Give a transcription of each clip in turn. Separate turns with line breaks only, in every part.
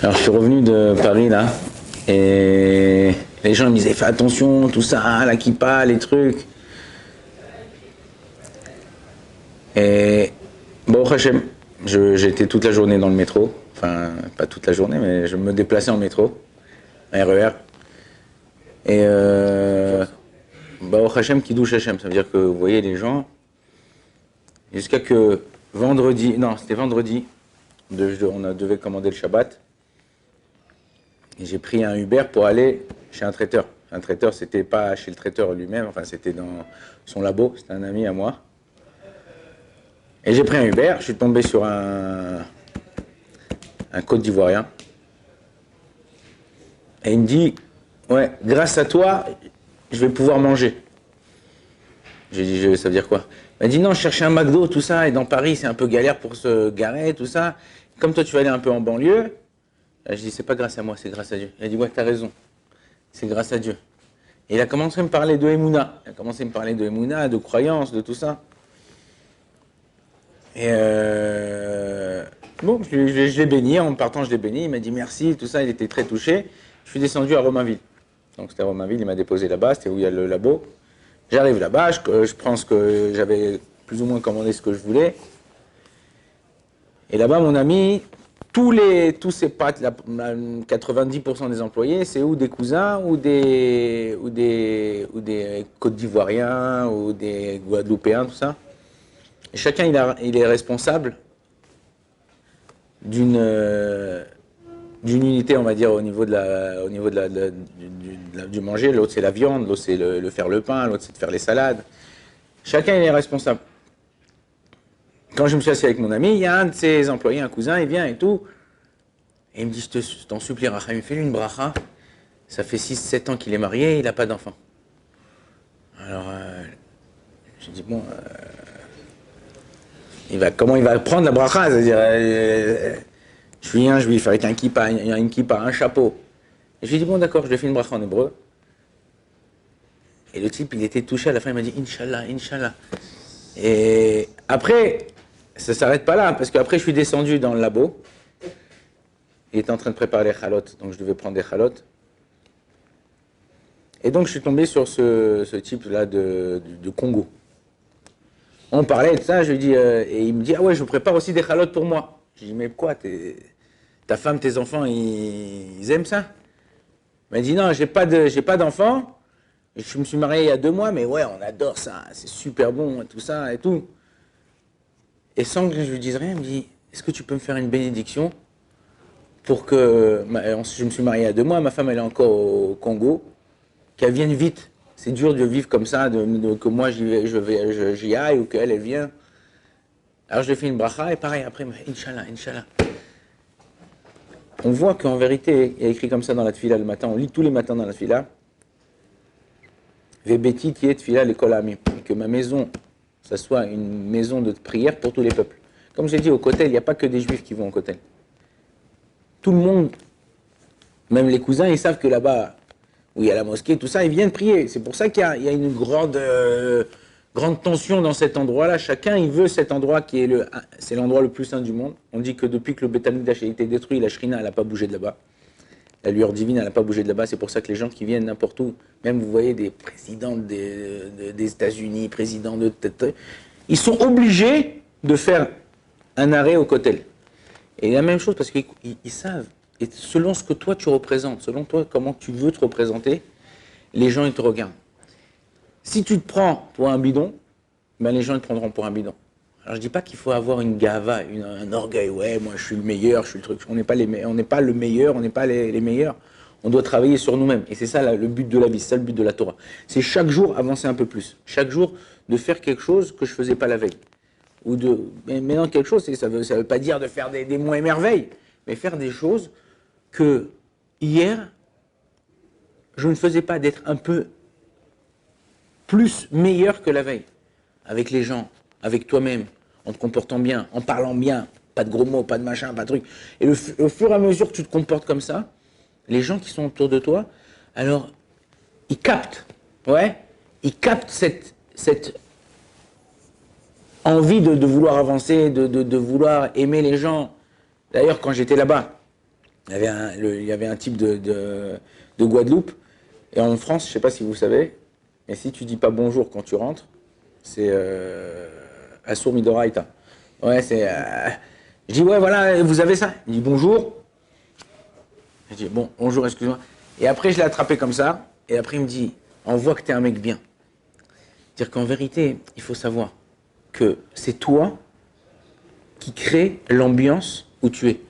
Alors je suis revenu de Paris là, et les gens me disaient fais attention, tout ça, la kippa, les trucs. Et bon, Hachem, j'étais toute la journée dans le métro, enfin pas toute la journée, mais je me déplaçais en métro, RER. Et Baruch Hashem, Kiddush Hashem, ça veut dire que vous voyez les gens, jusqu'à que vendredi, non c'était vendredi, on devait commander le Shabbat, et j'ai pris un Uber pour aller chez un traiteur. Un traiteur, c'était pas chez le traiteur lui-même, enfin c'était dans son labo, c'était un ami à moi. Et j'ai pris un Uber, je suis tombé sur un Côte d'Ivoirien, et il me dit, ouais, grâce à toi, je vais pouvoir manger. J'ai dit, ça veut dire quoi? Il m'a dit, non, je cherchais un McDo, tout ça, et dans Paris, c'est un peu galère pour se garer, tout ça. Comme toi, tu vas aller un peu en banlieue, je dis, c'est pas grâce à moi, c'est grâce à Dieu. Il a dit, ouais, t'as raison, c'est grâce à Dieu. Et il a commencé à me parler de Emouna. Il a commencé à me parler de Emouna, de croyance, de tout ça. Et bon, je l'ai béni, en partant, je l'ai béni, il m'a dit merci, tout ça, il était très touché. Je suis descendu à Romainville. Donc c'était à Romainville, il m'a déposé là-bas, c'était où il y a le labo. J'arrive là-bas, je prends ce que j'avais plus ou moins commandé ce que je voulais. Et là-bas, mon ami, tous ces pattes, 90% des employés, c'est ou des cousins, ou des Côte d'Ivoiriens, ou des Guadeloupéens, tout ça. Et chacun, il est responsable d'une unité, on va dire, au niveau du manger. L'autre, c'est la viande, l'autre, c'est le faire le pain, l'autre, c'est de faire les salades. Chacun, il est responsable. Quand je me suis assis avec mon ami, il y a un de ses employés, un cousin, il vient et tout. Et il me dit, je t'en supplie, Rachel, fais-lui une bracha. Ça fait 6-7 ans qu'il est marié, il n'a pas d'enfant. Alors, j'ai dit, bon, comment il va prendre la bracha? C'est-à-dire, je viens, je lui fais avec un kippa, un chapeau. Et je lui ai dit, bon d'accord, je lui ai fait une bracha en hébreu. Et le type, il était touché, à la fin il m'a dit, Inch'Allah, Inch'Allah. Et après, ça ne s'arrête pas là, parce qu'après je suis descendu dans le labo. Il était en train de préparer les chalotes, donc je devais prendre des chalotes. Et donc je suis tombé sur ce type-là de Congo. On parlait de ça, je lui dis, et il me dit, ah ouais, je prépare aussi des chalotes pour moi. Je dis, mais quoi, ta femme, tes enfants, ils aiment ça? Il m'a dit, non, j'ai pas d'enfants. Je me suis marié il y a 2 mois, mais ouais, on adore ça, c'est super bon, tout ça et tout. Et sans que je lui dise rien, il me dit, est-ce que tu peux me faire une bénédiction pour que... Je me suis marié il y a 2 mois, ma femme, elle est encore au Congo, qu'elle vienne vite. C'est dur de vivre comme ça, que moi j'y aille ou qu'elle vienne. Alors je lui ai fait une bracha et pareil, après, Inch'Allah, Inch'Allah. On voit qu'en vérité, il y a écrit comme ça dans la tefila le matin, on lit tous les matins dans la tefila, Vebeti tiet tefila l'école ami, que ma maison, ça soit une maison de prière pour tous les peuples. Comme j'ai dit, au Kotel, il n'y a pas que des juifs qui vont au Kotel. Tout le monde, même les cousins, ils savent que là-bas, où il y a la mosquée, tout ça, ils viennent prier. C'est pour ça qu'il y a une grande tension dans cet endroit-là. Chacun, il veut cet endroit qui est c'est l'endroit le plus saint du monde. On dit que depuis que le Beth Amikdash a été détruit, la Shrina, elle n'a pas bougé de là-bas. La lueur divine, elle n'a pas bougé de là-bas. C'est pour ça que les gens qui viennent n'importe où, même vous voyez des présidents des États-Unis, présidents ils sont obligés de faire un arrêt au Kotel. Et la même chose parce qu'ils savent. Et selon ce que toi tu représentes, selon toi comment tu veux te représenter, les gens ils te regardent. Si tu te prends pour un bidon, ben les gens ils te prendront pour un bidon. Alors je dis pas qu'il faut avoir une gava, un orgueil, ouais moi je suis le meilleur, je suis le truc. On n'est pas le meilleur, on n'est pas les meilleurs. On doit travailler sur nous-mêmes. Et c'est ça le but de la vie, c'est ça le but de la Torah. C'est chaque jour avancer un peu plus. Chaque jour de faire quelque chose que je faisais pas la veille. Mais non, quelque chose, ça veut pas dire de faire des monts et merveilles, mais faire des choses que hier, je ne faisais pas, d'être un peu plus meilleur que la veille. Avec les gens, avec toi-même, en te comportant bien, en parlant bien, pas de gros mots, pas de machin, pas de trucs. Et au fur et à mesure que tu te comportes comme ça, les gens qui sont autour de toi, alors, ils captent, cette envie de vouloir avancer, de vouloir aimer les gens. D'ailleurs, quand j'étais là-bas, Il y avait un type de Guadeloupe. Et en France, je ne sais pas si vous savez, mais si tu dis pas bonjour quand tu rentres, c'est Assur Midoraita. Ouais, c'est. Je dis, ouais, voilà, vous avez ça. Il dit bonjour. Je dis, bon, bonjour, excuse-moi. Et après, je l'ai attrapé comme ça. Et après, il me dit, on voit que tu es un mec bien. C'est-à-dire qu'en vérité, il faut savoir que c'est toi qui crée l'ambiance où tu es.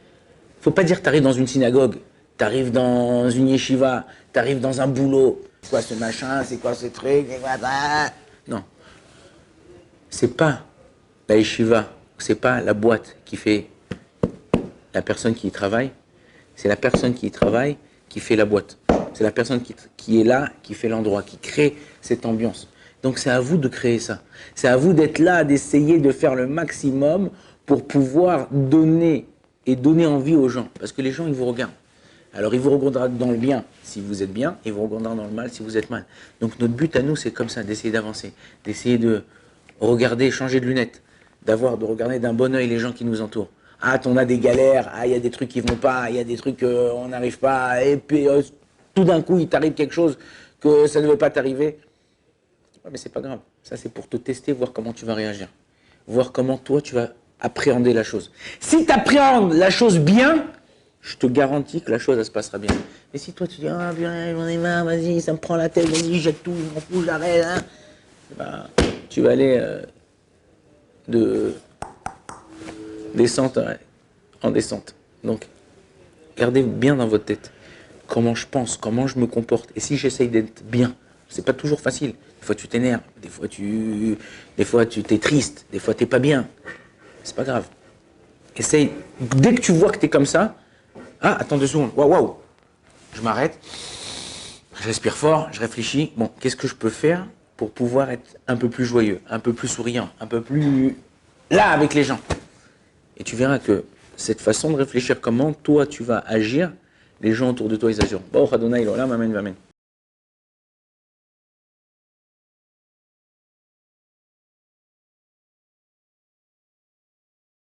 Faut pas dire que tu arrives dans une synagogue, tu arrives dans une yeshiva, tu arrives dans un boulot. C'est quoi ce machin, c'est quoi ce truc, c'est quoi ça? Non. C'est pas la yeshiva, c'est pas la boîte qui fait la personne qui y travaille, c'est la personne qui y travaille qui fait la boîte. C'est la personne qui est là, qui fait l'endroit, qui crée cette ambiance. Donc c'est à vous de créer ça. C'est à vous d'être là, d'essayer de faire le maximum pour pouvoir donner et donner envie aux gens. Parce que les gens, ils vous regardent. Alors ils vous regarderont dans le bien si vous êtes bien, et ils vous regarderont dans le mal si vous êtes mal. Donc notre but à nous, c'est comme ça, d'essayer d'avancer, d'essayer de regarder, changer de lunettes, de regarder d'un bon œil les gens qui nous entourent. Ah, on a des galères, ah, il y a des trucs qui vont pas, il y a des trucs on n'arrive pas, et puis tout d'un coup, il t'arrive quelque chose que ça ne devait pas t'arriver. Ouais, mais c'est pas grave. Ça, c'est pour te tester, voir comment tu vas réagir. Voir comment toi, tu vas appréhender la chose. Si tu appréhendes la chose bien, je te garantis que la chose, elle se passera bien. Mais si toi, tu dis, ah, bien, j'en ai marre, vas-y, ça me prend la tête, vas-y, jette tout, je m'en fous, j'arrête, hein. Ben, tu vas aller de descente en descente. Donc, gardez bien dans votre tête comment je pense, comment je me comporte. Et si j'essaye d'être bien, c'est pas toujours facile. Des fois tu t'énerves, des fois tu t'es triste, des fois t'es pas bien. C'est pas grave. Essaye. Dès que tu vois que t'es comme ça, ah, attends 2 secondes, waouh, je m'arrête, je respire fort, je réfléchis. Bon, qu'est-ce que je peux faire pour pouvoir être un peu plus joyeux, un peu plus souriant, un peu plus là avec les gens. Et tu verras que cette façon de réfléchir, comment toi tu vas agir, les gens autour de toi ils agiront. Baruch Adonai l'olam, amen, amen.